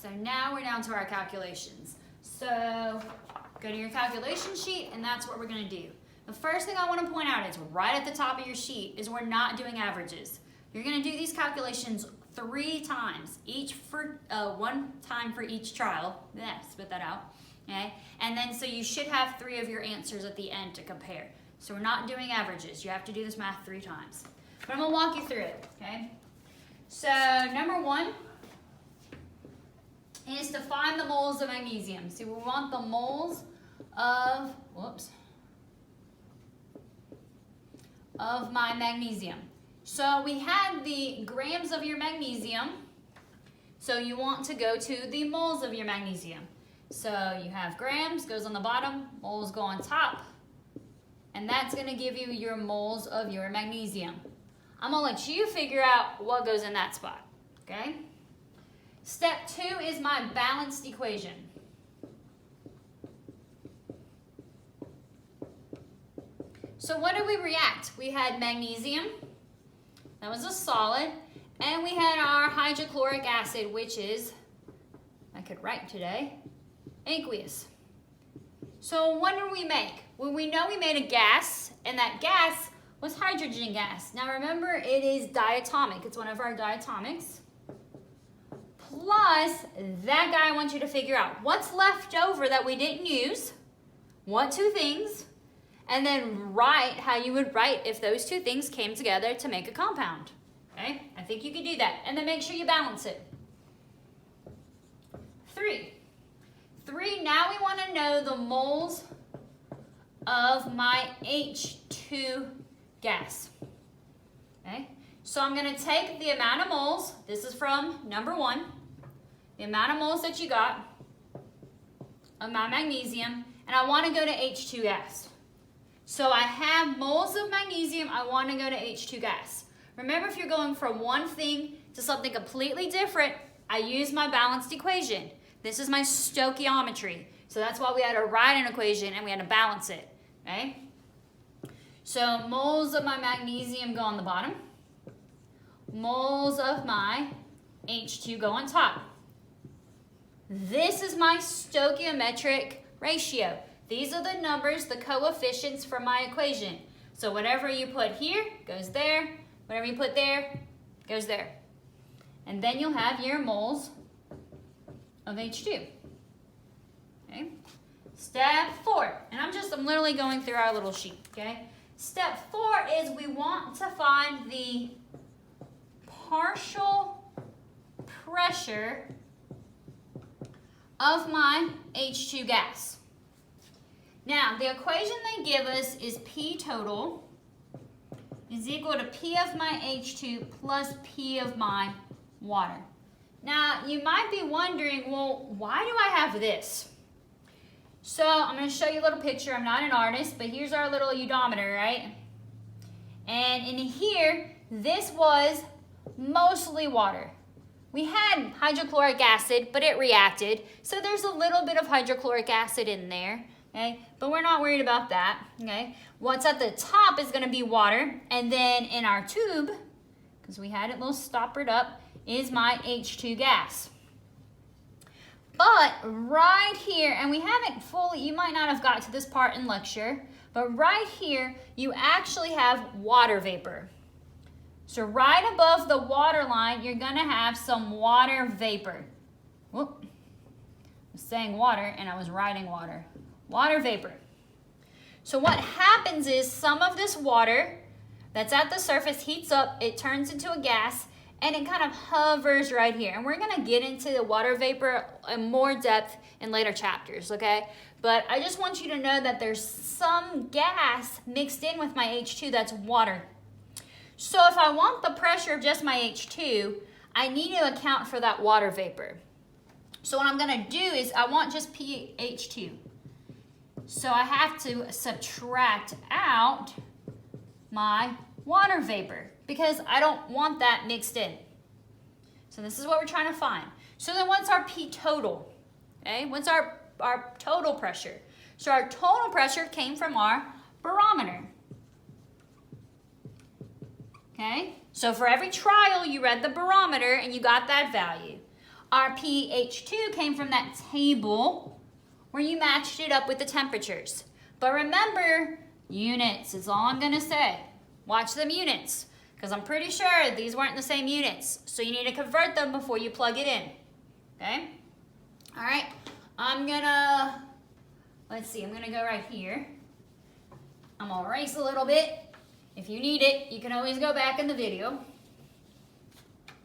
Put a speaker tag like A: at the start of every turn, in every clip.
A: So now we're down to our calculations. So go to your calculation sheet, and that's what we're going to do. The first thing I want to point out is right at the top of your sheet is we're not doing averages. You're going to do these calculations 3 times, each for 1 time for each trial. Yeah, spit that out. Okay, and then so you should have 3 of your answers at the end to compare. So we're not doing averages. You have to do this math 3 times. But I'm going to walk you through it. Okay. So number 1 is to find the moles of magnesium. So we want the moles of, of my magnesium. So we had the grams of your magnesium. So you want to go to the moles of your magnesium. So you have grams, goes on the bottom, moles go on top. And that's going to give you your moles of your magnesium. I'm going to let you figure out what goes in that spot. Okay? Step 2 is my balanced equation. So what did we react? We had magnesium, that was a solid, and we had our hydrochloric acid, which is, I could write today, aqueous. So what did we make? Well, we know we made a gas, and that gas was hydrogen gas. Now remember, it is diatomic. It's one of our diatomics. Plus, that guy I want you to figure out what's left over that we didn't use, what 2 things, and then write how you would write if those 2 things came together to make a compound. Okay? I think you could do that. And then make sure you balance it. 3, now we want to know the moles of my H2 gas. Okay? So I'm going to take the amount of moles, this is from number 1, the amount of moles that you got of my magnesium, and I want to go to H2 gas. So I have moles of magnesium, I want to go to H2 gas. Remember, if you're going from one thing to something completely different, I use my balanced equation. This is my stoichiometry. So that's why we had to write an equation and we had to balance it. Okay? So moles of my magnesium go on the bottom. Moles of my H2 go on top. This is my stoichiometric ratio. These are the numbers, the coefficients for my equation. So whatever you put here goes there. Whatever you put there goes there. And then you'll have your moles of H2. Okay? Step 4. And I'm literally going through our little sheet. Okay? Step 4 is we want to find the partial pressure of my H2 gas. Now, the equation they give us is P total is equal to P of my H2 plus P of my water. Now, you might be wondering, well, why do I have this? So, I'm going to show you a little picture. I'm not an artist, but here's our little odometer, right? And in here, this was mostly water. We had hydrochloric acid, but it reacted. So there's a little bit of hydrochloric acid in there, okay? But we're not worried about that, okay? What's at the top is going to be water. And then in our tube, because we had it a little stoppered up, is my H2 gas. But right here, and we haven't fully, you might not have got to this part in lecture, but right here, you actually have water vapor. So right above the water line, you're going to have some water vapor. Whoop. I was saying water, and I was writing water. Water vapor. So what happens is some of this water that's at the surface heats up, it turns into a gas, and it kind of hovers right here. And we're going to get into the water vapor in more depth in later chapters, okay? But I just want you to know that there's some gas mixed in with my H2 that's water. So if I want the pressure of just my H2, I need to account for that water vapor. So what I'm going to do is I want just pH2. So I have to subtract out my water vapor because I don't want that mixed in. So this is what we're trying to find. So then what's our P total? Okay, what's our total pressure? So our total pressure came from our barometer. Okay, so for every trial you read the barometer and you got that value. our pH2 came from that table where you matched it up with the temperatures. But remember, units is all I'm gonna say. Watch them units, because I'm pretty sure these weren't the same units. So you need to convert them before you plug it in, okay? All right, I'm gonna go right here. I'm gonna erase a little bit. If you need it, you can always go back in the video.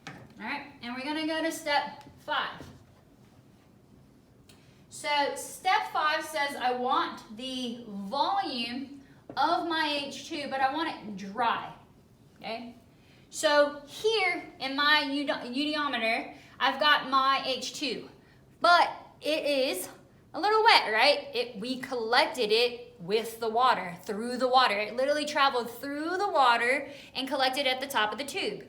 A: All right, and we're gonna go to step 5. So step 5 says I want the volume of my H2, but I want it dry, okay? So here in my udiometer, I've got my H2, but it is a little wet, right? We collected it with the water, through the water. It literally traveled through the water and collected at the top of the tube.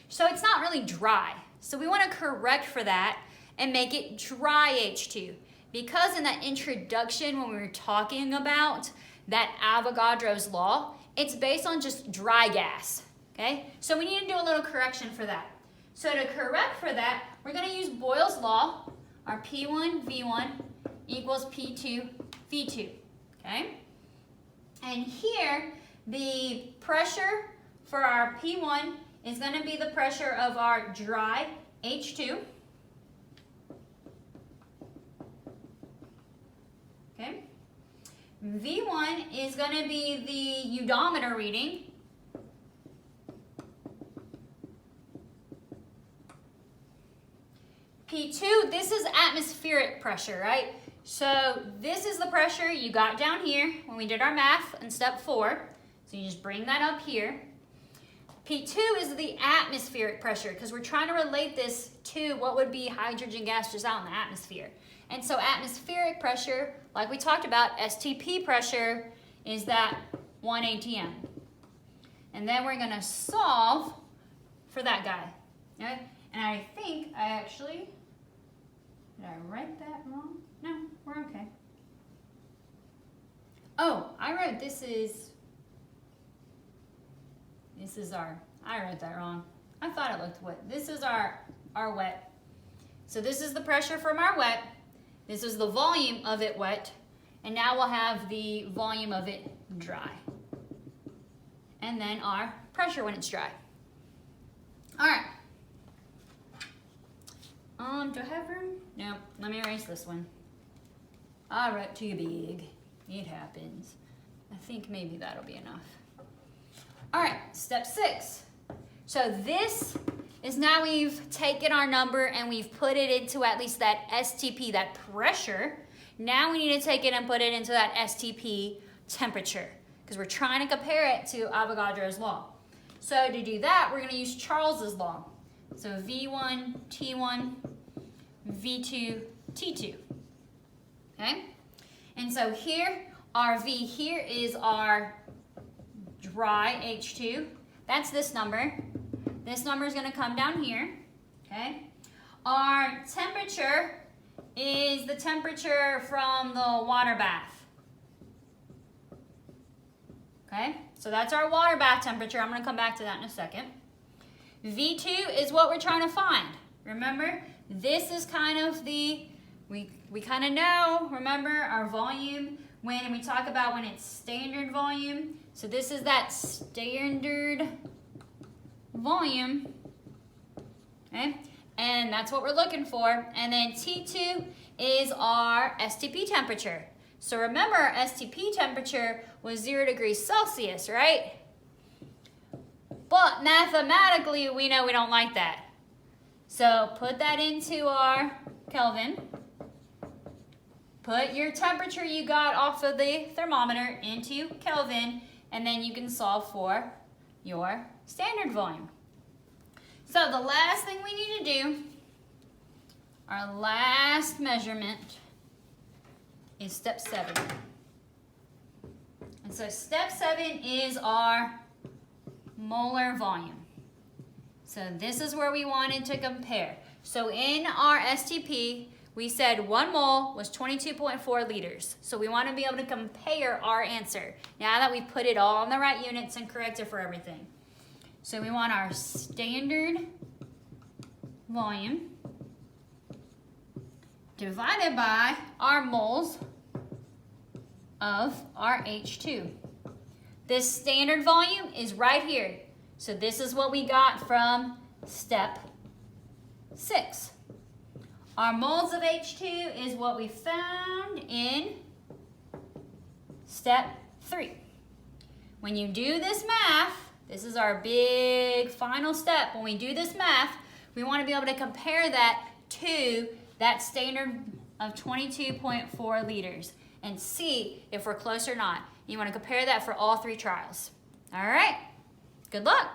A: So it's not really dry. So we want to correct for that and make it dry H2. Because in that introduction when we were talking about that Avogadro's law, it's based on just dry gas, okay? So we need to do a little correction for that. So to correct for that, we're gonna use Boyle's law, our P1 V1 equals P2 V2, okay? And here, the pressure for our P1 is gonna be the pressure of our dry H2. Okay. V1 is going to be the eudometer reading. P2, this is atmospheric pressure, right? So this is the pressure you got down here when we did our math in step 4. So you just bring that up here. P2 is the atmospheric pressure because we're trying to relate this to what would be hydrogen gas just out in the atmosphere. And so atmospheric pressure, like we talked about, STP pressure is that 1 atm. And then we're going to solve for that guy. Okay? And I think I actually, did I write that wrong? No, we're okay. Oh, I wrote I wrote that wrong. I thought it looked wet. This is our wet. So this is the pressure from our wet. This is the volume of it wet, and now we'll have the volume of it dry. And then our pressure when it's dry. All right. Do I have room? No, let me erase this one. I wrote too big. It happens. I think maybe that'll be enough. All right, step 6. So this is now we've taken our number and we've put it into at least that STP, that pressure. Now we need to take it and put it into that STP temperature because we're trying to compare it to Avogadro's law. So to do that, we're going to use Charles's law. So V1, T1, V2, T2. Okay? And so here, our V here is our dry H2. That's this number. This number is going to come down here, okay? Our temperature is the temperature from the water bath, okay? So that's our water bath temperature. I'm going to come back to that in a second. V2 is what we're trying to find. Remember, this is kind of the, we kind of know, remember, our volume when we talk about when it's standard volume. So this is that standard volume, okay? And that's what we're looking for. And then T2 is our STP temperature. So remember, our STP temperature was 0 degrees Celsius, right? But mathematically, we know we don't like that. So put that into our Kelvin. Put your temperature you got off of the thermometer into Kelvin, and then you can solve for your standard volume. So the last thing we need to do, our last measurement, is step 7. And so step 7 is our molar volume. So this is where we wanted to compare. So in our STP, we said 1 mole was 22.4 liters. So we want to be able to compare our answer now that we put it all in the right units and corrected for everything. So we want our standard volume divided by our moles of our H2. This standard volume is right here. So this is what we got from step 6. Our moles of H2 is what we found in step 3. When you do this math, this is our big final step. When we do this math, we want to be able to compare that to that standard of 22.4 liters and see if we're close or not. You want to compare that for all 3 trials. All right, good luck.